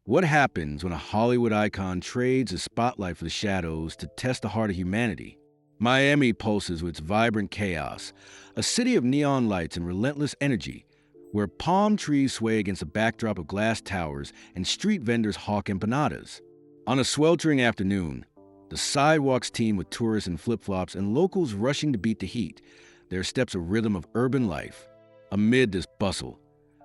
What happens when a Hollywood icon trades his spotlight for the shadows to test the heart of humanity? Miami pulses with its vibrant chaos, a city of neon lights and relentless energy, where palm trees sway against a backdrop of glass towers and street vendors hawk empanadas. On a sweltering afternoon, the sidewalks teem with tourists in flip-flops and locals rushing to beat the heat, their steps a rhythm of urban life. Amid this bustle,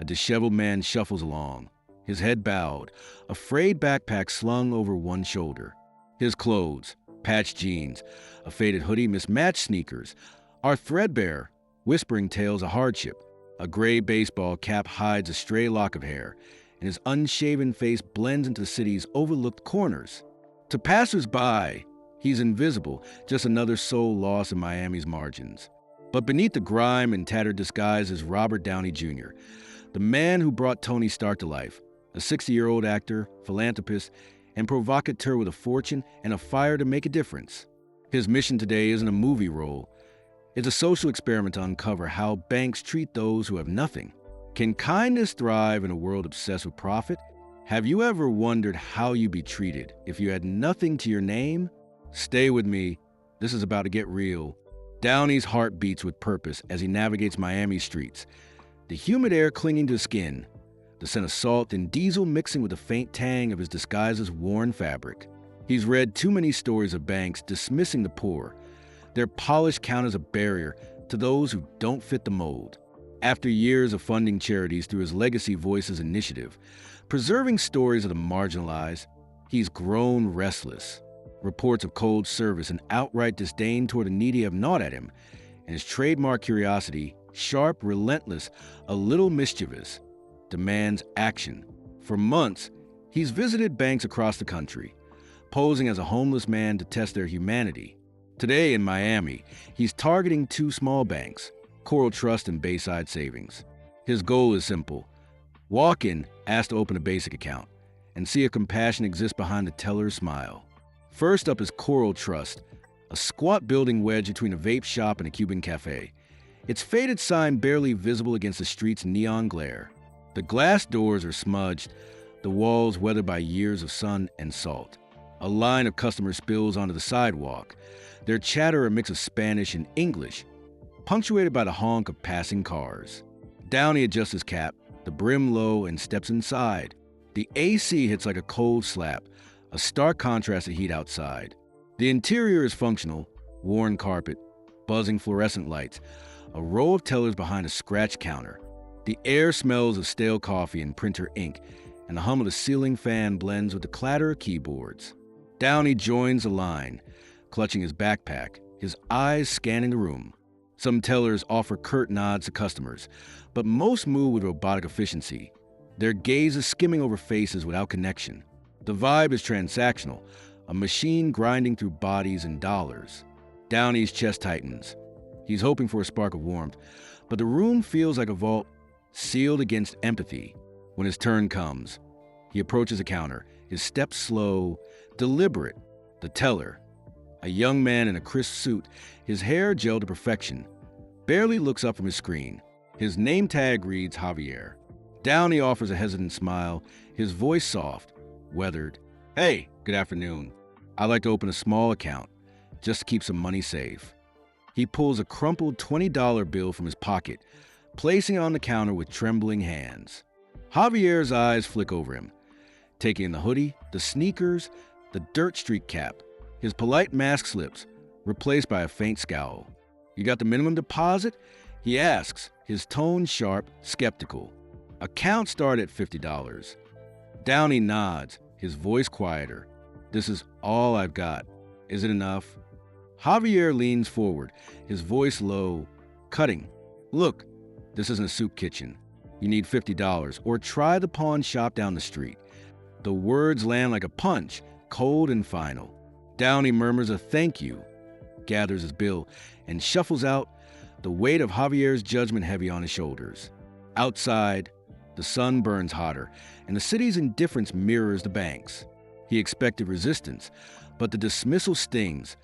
a disheveled man shuffles along, his head bowed, a frayed backpack slung over one shoulder. His clothes, patched jeans, a faded hoodie, mismatched sneakers, are threadbare, whispering tales of hardship. A gray baseball cap hides a stray lock of hair, and his unshaven face blends into the city's overlooked corners. To passers-by, he's invisible, just another soul lost in Miami's margins. But beneath the grime and tattered disguise is Robert Downey Jr., the man who brought Tony Stark to life, a 60-year-old actor, philanthropist, and provocateur with a fortune and a fire to make a difference. His mission today isn't a movie role. It's a social experiment to uncover how banks treat those who have nothing. Can kindness thrive in a world obsessed with profit? Have you ever wondered how you'd be treated if you had nothing to your name? Stay with me. This is about to get real. Downey's heart beats with purpose as he navigates Miami streets, the humid air clinging to his skin, the scent of salt and diesel mixing with the faint tang of his disguise's worn fabric. He's read too many stories of banks dismissing the poor, their polished counters a barrier to those who don't fit the mold. After years of funding charities through his Legacy Voices initiative, preserving stories of the marginalized, he's grown restless. Reports of cold service and outright disdain toward the needy have gnawed at him, and his trademark curiosity, sharp, relentless, a little mischievous, demands action. For months, he's visited banks across the country, posing as a homeless man to test their humanity. Today in Miami, he's targeting two small banks, Coral Trust and Bayside Savings. His goal is simple. Walk in, ask to open a basic account, and see if compassion exists behind the teller's smile. First up is Coral Trust, a squat building wedged between a vape shop and a Cuban cafe. Its faded sign barely visible against the street's neon glare. The glass doors are smudged, the walls weathered by years of sun and salt. A line of customers spills onto the sidewalk, their chatter a mix of Spanish and English, punctuated by the honk of passing cars. Downey adjusts his cap, the brim low, and steps inside. The AC hits like a cold slap, a stark contrast to heat outside. The interior is functional, worn carpet, buzzing fluorescent lights, a row of tellers behind a scratch counter. The air smells of stale coffee and printer ink, and the hum of the ceiling fan blends with the clatter of keyboards. Downey joins the line, clutching his backpack, his eyes scanning the room. Some tellers offer curt nods to customers, but most move with robotic efficiency, their gazes skimming over faces without connection. The vibe is transactional, a machine grinding through bodies and dollars. Downey's chest tightens. He's hoping for a spark of warmth, but the room feels like a vault sealed against empathy. When his turn comes, he approaches a counter, his steps slow, deliberate. The teller, a young man in a crisp suit, his hair gelled to perfection, barely looks up from his screen. His name tag reads Javier. Downey offers a hesitant smile, his voice soft, weathered. "Hey, good afternoon. I'd like to open a small account, just to keep some money safe." He pulls a crumpled $20 bill from his pocket, placing it on the counter with trembling hands. Javier's eyes flick over him, taking in the hoodie, the sneakers, the dirt street cap. His polite mask slips, replaced by a faint scowl. "You got the minimum deposit?" he asks, his tone sharp, skeptical. "Accounts start at $50. Downey nods, his voice quieter. "This is all I've got. Is it enough?" Javier leans forward, his voice low, cutting. "Look, this isn't a soup kitchen. You need $50, or try the pawn shop down the street." The words land like a punch, cold and final. Downey murmurs a thank you, gathers his bill, and shuffles out, the weight of Javier's judgment heavy on his shoulders. Outside, the sun burns hotter, and the city's indifference mirrors the bank's. He expected resistance, but the dismissal stings,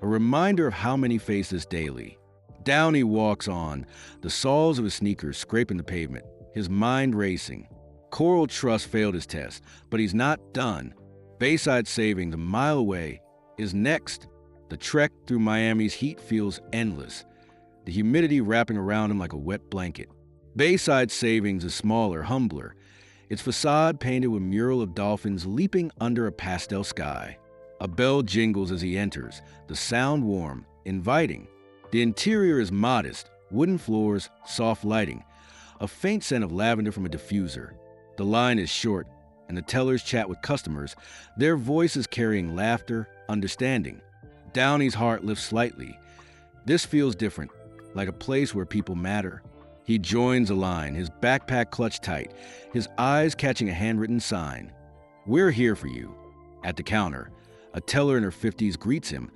a reminder of how many face this daily. Downey walks on, the soles of his sneakers scraping the pavement, his mind racing. Coral Trust failed his test, but he's not done. Bayside Savings, a mile away, is next. The trek through Miami's heat feels endless, the humidity wrapping around him like a wet blanket. Bayside Savings is smaller, humbler, its facade painted with a mural of dolphins leaping under a pastel sky. A bell jingles as he enters, the sound warm, inviting. The interior is modest, wooden floors, soft lighting, a faint scent of lavender from a diffuser. The line is short, and the tellers chat with customers, their voices carrying laughter, understanding. Downey's heart lifts slightly. This feels different, like a place where people matter. He joins the line, his backpack clutched tight, his eyes catching a handwritten sign. "We're here for you." At the counter, a teller in her 50s greets him,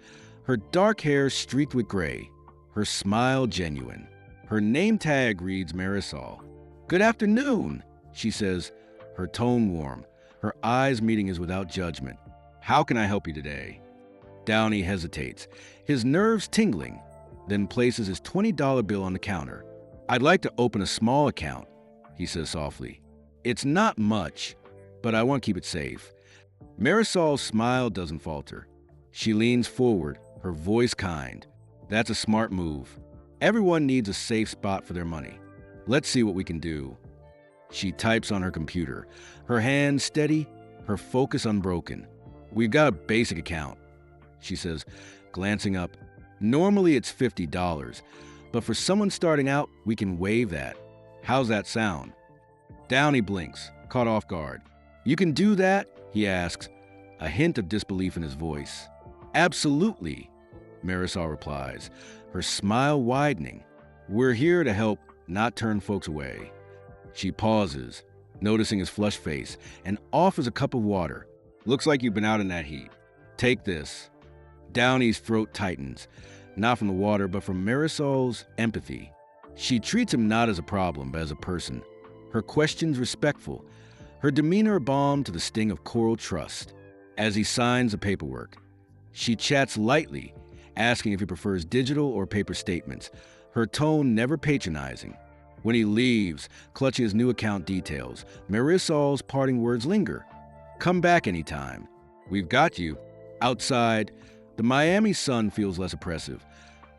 her dark hair streaked with gray, her smile genuine. Her name tag reads Marisol. "Good afternoon," she says, her tone warm, her eyes meeting his without judgment. "How can I help you today?" Downey hesitates, his nerves tingling, then places his $20 bill on the counter. "I'd like to open a small account," he says softly. "It's not much, but I want to keep it safe." Marisol's smile doesn't falter. She leans forward, her voice kind. "That's a smart move. Everyone needs a safe spot for their money. Let's see what we can do." She types on her computer, her hands steady, her focus unbroken. "We've got a basic account," she says, glancing up. "Normally it's $50, but for someone starting out, we can waive that. How's that sound?" Downey blinks, caught off guard. "You can do that?" he asks, a hint of disbelief in his voice. "Absolutely," Marisol replies, her smile widening. "We're here to help, not turn folks away." She pauses, noticing his flushed face, and offers a cup of water. "Looks like you've been out in that heat. Take this." Downey's throat tightens, not from the water, but from Marisol's empathy. She treats him not as a problem, but as a person. Her questions respectful, her demeanor a balm to the sting of Coral Trust. As he signs the paperwork, she chats lightly, asking if he prefers digital or paper statements, her tone never patronizing. When he leaves, clutching his new account details, Marisol's parting words linger. "Come back anytime. We've got you." Outside, the Miami sun feels less oppressive.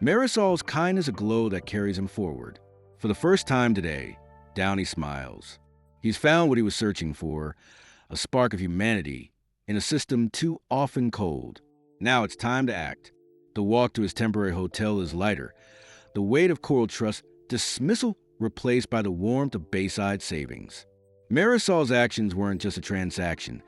Marisol's kindness a glow that carries him forward. For the first time today, Downey smiles. He's found what he was searching for, a spark of humanity, in a system too often cold. Now it's time to act. The walk to his temporary hotel is lighter, the weight of Coral Trust dismissal replaced by the warmth of Bayside Savings. Marisol's actions weren't just a transaction.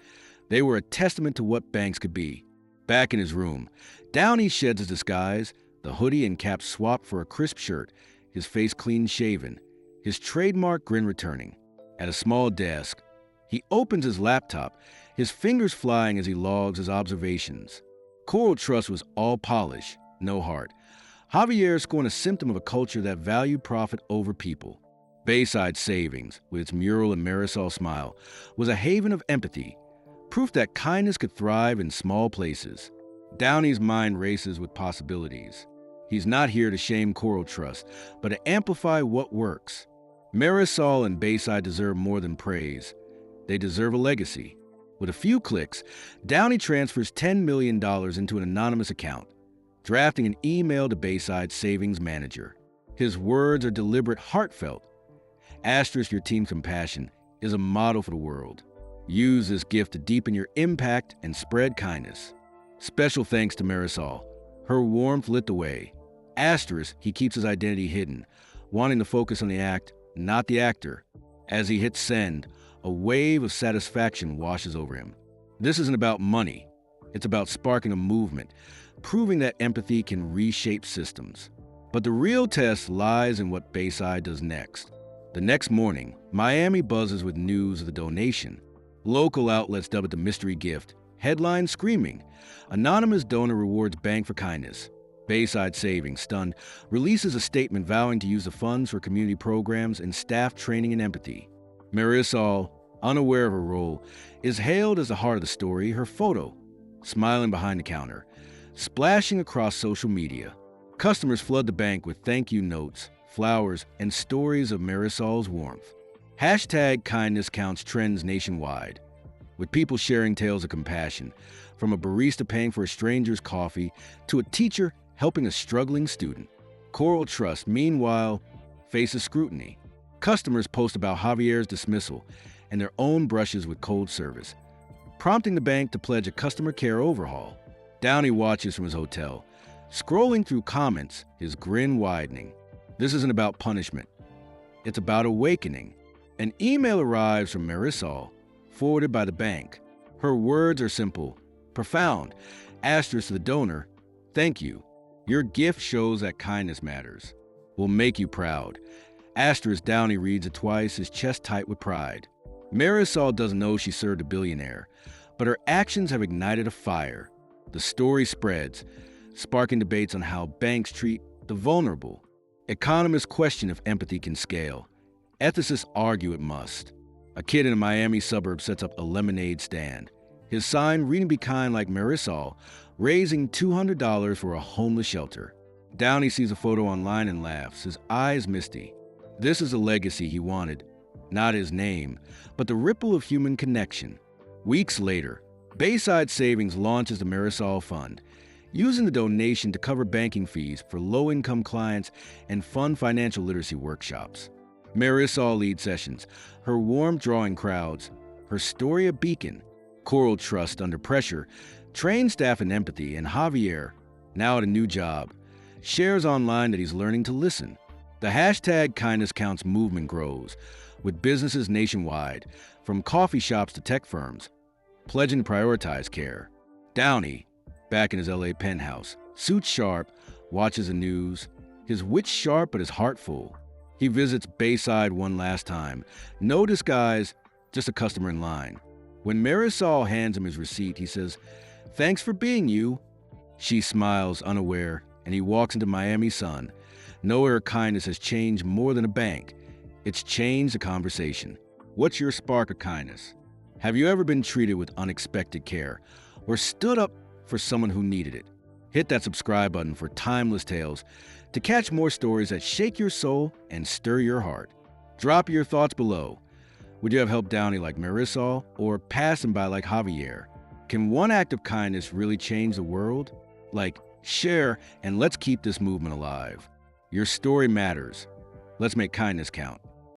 They were a testament to what banks could be. Back in his room, Downey sheds his disguise, the hoodie and cap swapped for a crisp shirt, his face clean-shaven, his trademark grin returning. At a small desk, he opens his laptop, his fingers flying as he logs his observations. Coral Trust was all polish, no heart. Javier scorned a symptom of a culture that valued profit over people. Bayside Savings, with its mural and Marisol smile, was a haven of empathy, proof that kindness could thrive in small places. Downey's mind races with possibilities. He's not here to shame Coral Trust, but to amplify what works. Marisol and Bayside deserve more than praise. They deserve a legacy. With a few clicks, Downey transfers $10 million into an anonymous account, drafting an email to Bayside Savings manager. His words are deliberate, heartfelt. Asterisk your team's compassion is a model for the world. Use this gift to deepen your impact and spread kindness. Special thanks to Marisol. Her warmth lit the way. Asterisk, he keeps his identity hidden, wanting to focus on the act, not the actor. As he hits send, a wave of satisfaction washes over him. This isn't about money. It's about sparking a movement, proving that empathy can reshape systems. But the real test lies in what Bayside does next. The next morning, Miami buzzes with news of the donation. Local outlets dub it the mystery gift. Headlines screaming, "Anonymous donor rewards bank for kindness." Bayside Savings, stunned, releases a statement vowing to use the funds for community programs and staff training and empathy. Marisol, unaware of her role, is hailed as the heart of the story, her photo, smiling behind the counter, splashing across social media. Customers flood the bank with thank you notes, flowers, and stories of Marisol's warmth. Hashtag kindness counts trends nationwide, with people sharing tales of compassion, from a barista paying for a stranger's coffee to a teacher helping a struggling student. Coral Trust, meanwhile, faces scrutiny. Customers post about Javier's dismissal and their own brushes with cold service, prompting the bank to pledge a customer care overhaul. Downey watches from his hotel, scrolling through comments, his grin widening. This isn't about punishment. It's about awakening. An email arrives from Marisol, forwarded by the bank. Her words are simple, profound. Asterisk to the donor, thank you. Your gift shows that kindness matters. Will make you proud. Asterisk Downey reads it twice, his chest tight with pride. Marisol doesn't know she served a billionaire, but her actions have ignited a fire. The story spreads, sparking debates on how banks treat the vulnerable. Economists question if empathy can scale. Ethicists argue it must. A kid in a Miami suburb sets up a lemonade stand. His sign, reading "Be Kind like Marisol," raising $200 for a homeless shelter. Downey sees a photo online and laughs, his eyes misty. This is a legacy he wanted. Not his name, but the ripple of human connection. Weeks later, Bayside Savings launches the Marisol Fund, using the donation to cover banking fees for low-income clients and fund financial literacy workshops. Marisol leads sessions, her warmth drawing crowds, her story a beacon. Coral Trust, under pressure, trains staff in empathy, and Javier, now at a new job, shares online that he's learning to listen. The hashtag Kindness Counts movement grows, with businesses nationwide, from coffee shops to tech firms, pledging to prioritize care. Downey, back in his LA penthouse, suit sharp, watches the news, his wit sharp but his heart full. He visits Bayside one last time. No disguise, just a customer in line. When Marisol hands him his receipt, he says, "Thanks for being you." She smiles, unaware, and he walks into Miami sun. Knowing her kindness has changed more than a bank. It's changed the conversation. What's your spark of kindness? Have you ever been treated with unexpected care or stood up for someone who needed it? Hit that subscribe button for timeless tales to catch more stories that shake your soul and stir your heart. Drop your thoughts below. Would you have helped Downey like Marisol or pass him by like Javier? Can one act of kindness really change the world? Like, share, and let's keep this movement alive. Your story matters. Let's make kindness count.